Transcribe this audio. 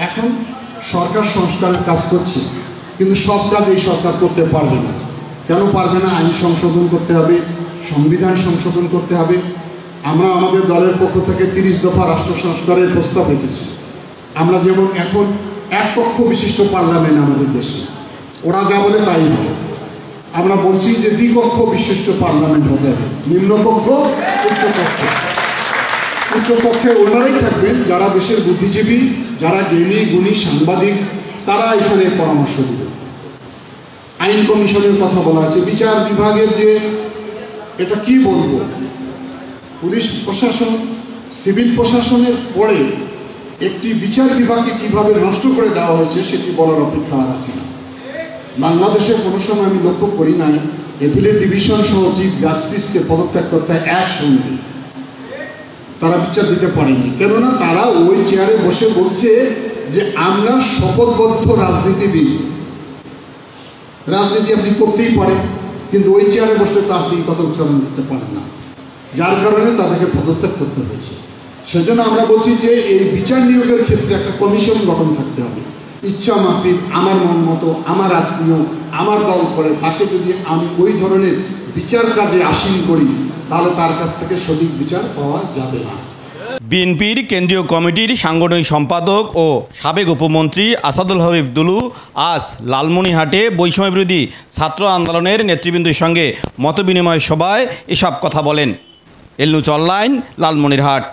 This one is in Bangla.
এখন সরকার সংস্কারের কাজ করছে, কিন্তু সব কাজ এই সরকার করতে পারবে না। কেন পারবে না? আইন সংশোধন করতে হবে, সংবিধান সংশোধন করতে হবে। আমরা আমাদের দলের পক্ষ থেকে 30 দফা রাষ্ট্র সংস্কারের প্রস্তাব রেখেছি। আমরা যেমন এখন এক কক্ষ বিশিষ্ট পার্লামেন্ট আমাদের দেশে, ওরা যা বলে তাই হবে। আমরা বলছি যে দ্বিকক্ষ বিশিষ্ট পার্লামেন্ট হতে হবে, নিম্নকক্ষ উচ্চকক্ষ। উচ্চকক্ষে ওনারাই থাকবেন যারা দেশের বুদ্ধিজীবী, যারা জ্ঞানী গুণী সাংবাদিক, তারা এখানে পরামর্শ দেবে। আইন কমিশনের কথা বলা আছে, বিচার বিভাগের যে এটা কি বলবো, পুলিশ প্রশাসন সিভিল প্রশাসনের পরে একটি বিচার বিভাগকে কিভাবে নষ্ট করে দেওয়া হয়েছে সেটি বলার অপেক্ষা রাখি না। বাংলাদেশে কোনো সময় আমি লক্ষ্য করি নাই এপিলেট ডিভিশন সহ চিফ জাস্টিসকে পদত্যাগ করতে একসঙ্গে তারা বিচার দিতে পারেনি। কেননা তারা ওই চেয়ারে বসে বলছে যে আমরা শপথবদ্ধ রাজনীতিবিদ। রাজনীতি আপনি করতেই পারেন, কিন্তু ওই চেয়ারে বসে তো আপনি কথা উচ্চারণ করতে পারেন না, যার কারণে তাদেরকে পদত্যাগ করতে হয়েছে। সেজন্য আমরা বলছি যে এই বিচার নিয়োগের ক্ষেত্রে একটা কমিশন গঠন থাকতে হবে। ইচ্ছা মাফিক আমার মন মতো আমার আত্মীয় আমার দল করে তাকে যদি আমি ওই ধরনের বিচার কাজে আসীন করি, তাহলে তার কাছ থেকে সঠিক বিচার পাওয়া যাবে না। বিএনপির কেন্দ্রীয় কমিটির সাংগঠনিক সম্পাদক ও সাবেক উপমন্ত্রী আসাদুল হবিব দুলু আজ লালমনিরহাটে বৈষম্যবিরোধী ছাত্র আন্দোলনের নেতৃবৃন্দের সঙ্গে মতবিনিময় সভায় এসব কথা বলেন। এল নিউজ অনলাইন, লালমনিরহাট।